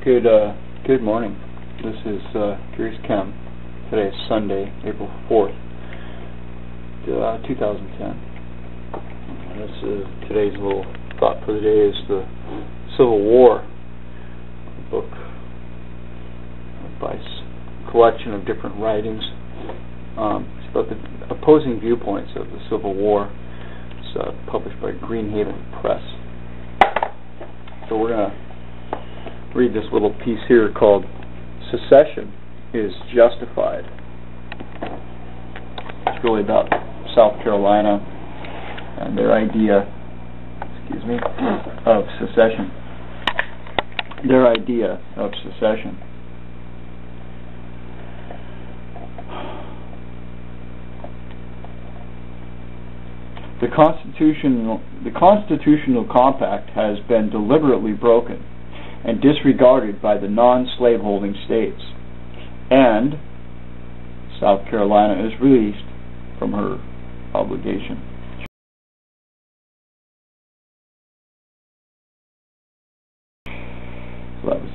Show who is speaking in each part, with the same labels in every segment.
Speaker 1: Good morning. This is Grace Chem. Today is Sunday, April 4th, 2010. And today's little thought for the day is the Civil War, a book by a collection of different writings. It's about the opposing viewpoints of the Civil War. It's published by Greenhaven Press. So we're going to read this little piece here called Secession is Justified. It's really about South Carolina and their idea, of secession. Their idea of secession. The constitutional compact has been deliberately broken and disregarded by the non-slaveholding states, and South Carolina is released from her obligation. So that was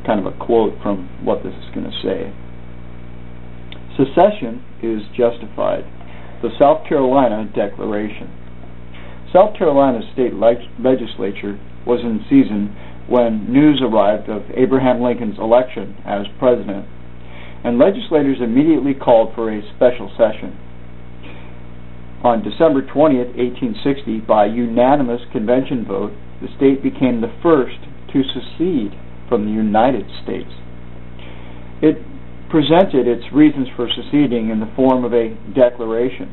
Speaker 1: kind of a quote from what this is going to say. Secession is justified. The South Carolina Declaration. South Carolina state legislature was in season when news arrived of Abraham Lincoln's election as president, and legislators immediately called for a special session. On December 20th, 1860, by unanimous convention vote, the state became the first to secede from the United States. It presented its reasons for seceding in the form of a declaration,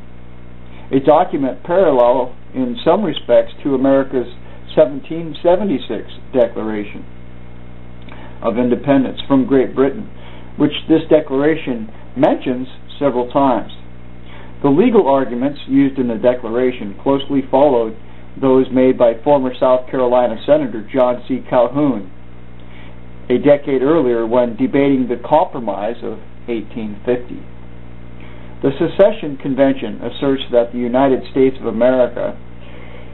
Speaker 1: a document parallel in some respects to America's 1776 Declaration of Independence from Great Britain, which this declaration mentions several times. The legal arguments used in the declaration closely followed those made by former South Carolina Senator John C. Calhoun a decade earlier when debating the Compromise of 1850. The Secession Convention asserts that the United States of America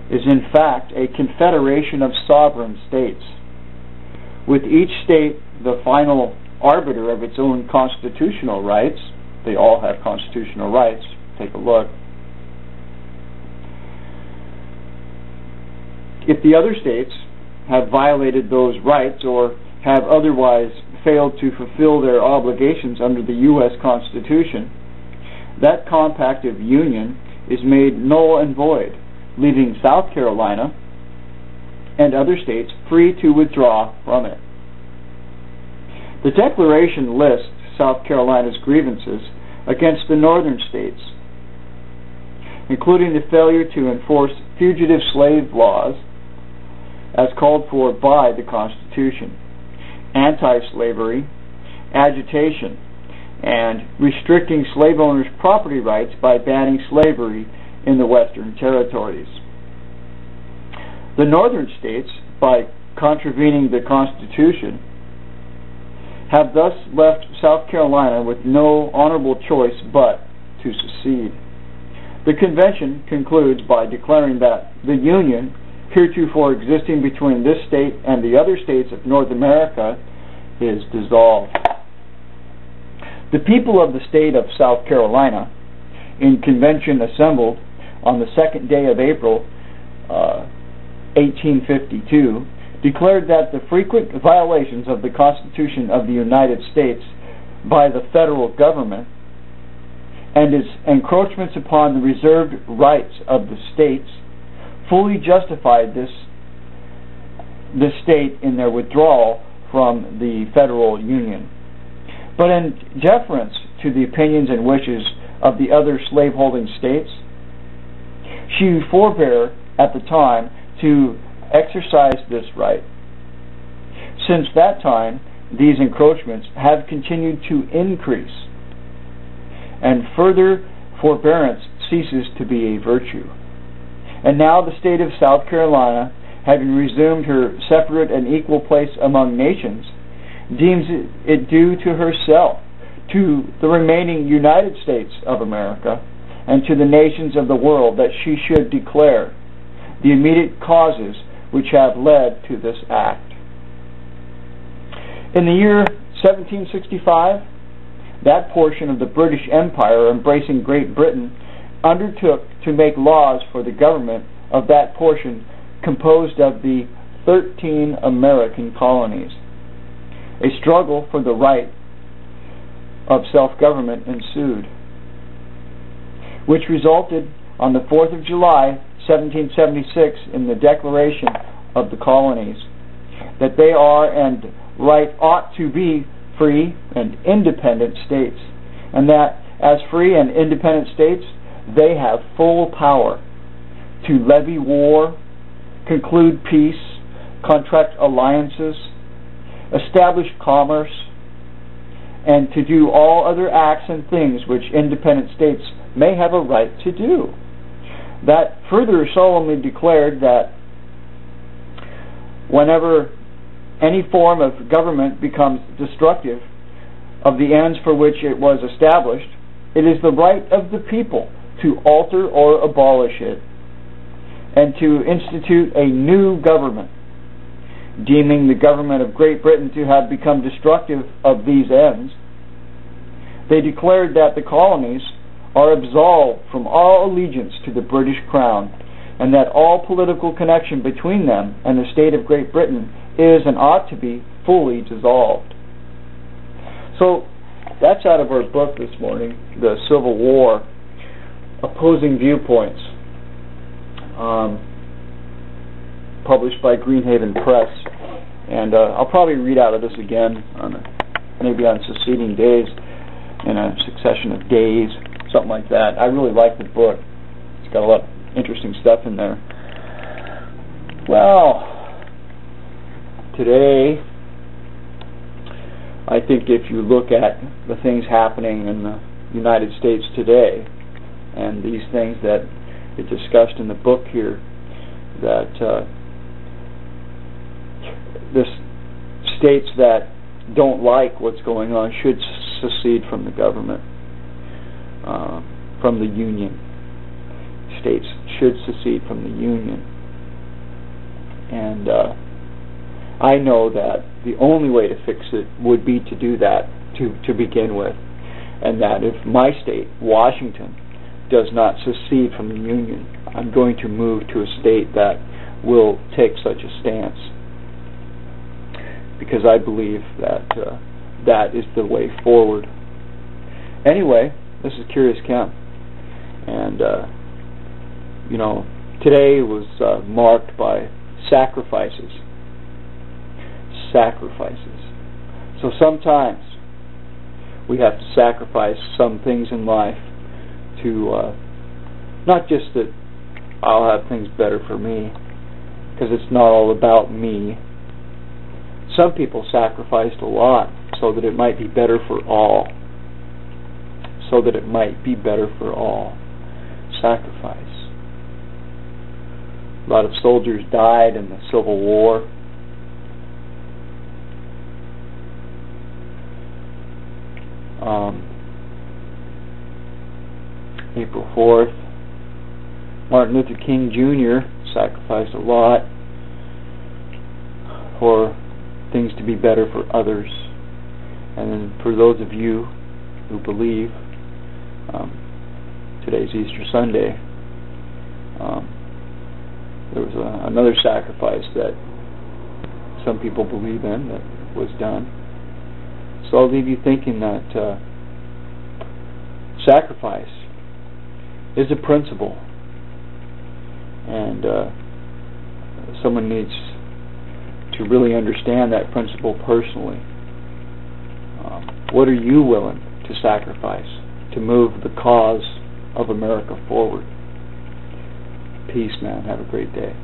Speaker 1: is in fact a confederation of sovereign states, with each state the final arbiter of its own constitutional rights. They all have constitutional rights. Take a look. If the other states have violated those rights or have otherwise failed to fulfill their obligations under the U.S. Constitution, that compact of union is made null and void, leaving South Carolina and other states free to withdraw from it. The Declaration lists South Carolina's grievances against the northern states, including the failure to enforce fugitive slave laws as called for by the Constitution, anti-slavery, agitation, and restricting slave owners' property rights by banning slavery in the Western territories. The northern states, by contravening the Constitution, have thus left South Carolina with no honorable choice but to secede. The convention concludes by declaring that the Union heretofore existing between this state and the other states of North America is dissolved. The people of the state of South Carolina, in convention assembled on the 2nd day of April, 1852, declared that the frequent violations of the Constitution of the United States by the federal government and its encroachments upon the reserved rights of the states fully justified this state in their withdrawal from the federal union. But in deference to the opinions and wishes of the other slaveholding states, she forbore at the time to exercise this right. Since that time, these encroachments have continued to increase, and further forbearance ceases to be a virtue. And now the state of South Carolina, having resumed her separate and equal place among nations, deems it due to herself, to the remaining United States of America, and to the nations of the world that she should declare the immediate causes which have led to this act. In the year 1765, that portion of the British Empire embracing Great Britain undertook to make laws for the government of that portion composed of the 13 American colonies. A struggle for the right of self-government ensued, which resulted on the 4th of July, 1776, in the Declaration of the Colonies, that they are and right ought to be free and independent states, and that as free and independent states they have full power to levy war, conclude peace, contract alliances, establish commerce, and to do all other acts and things which independent states may have a right to do. That further solemnly declared that whenever any form of government becomes destructive of the ends for which it was established, it is the right of the people to alter or abolish it, and to institute a new government, deeming the government of Great Britain to have become destructive of these ends. They declared that the colonies are absolved from all allegiance to the British Crown, and that all political connection between them and the state of Great Britain is and ought to be fully dissolved. So that's out of our book this morning, The Civil War, Opposing Viewpoints, published by Greenhaven Press. And I'll probably read out of this again, maybe on succeeding days, in a succession of days, something like that. I really like the book. It's got a lot of interesting stuff in there. Well, today, I think if you look at the things happening in the United States today, and these things that it discussed in the book here, that the states that don't like what's going on should secede from the government, from the Union. States should secede from the Union. And I know that the only way to fix it would be to do that to begin with, and that if my state, Washington, does not secede from the Union, I'm going to move to a state that will take such a stance, because I believe that that is the way forward. Anyway, this is Curious Ken, and today was marked by sacrifices. So sometimes we have to sacrifice some things in life to not just that I'll have things better for me, because it's not all about me. Some people sacrificed a lot so that it might be better for all. So that it might be better for all. Sacrifice. A lot of soldiers died in the Civil War. April 4th, Martin Luther King Jr. sacrificed a lot for things to be better for others. And then for those of you who believe, today's Easter Sunday, there was another sacrifice that some people believe in that was done. So I'll leave you thinking that sacrifice is a principle, and someone needs to really understand that principle personally. What are you willing to sacrifice to move the cause of America forward? Peace, man. Have a great day.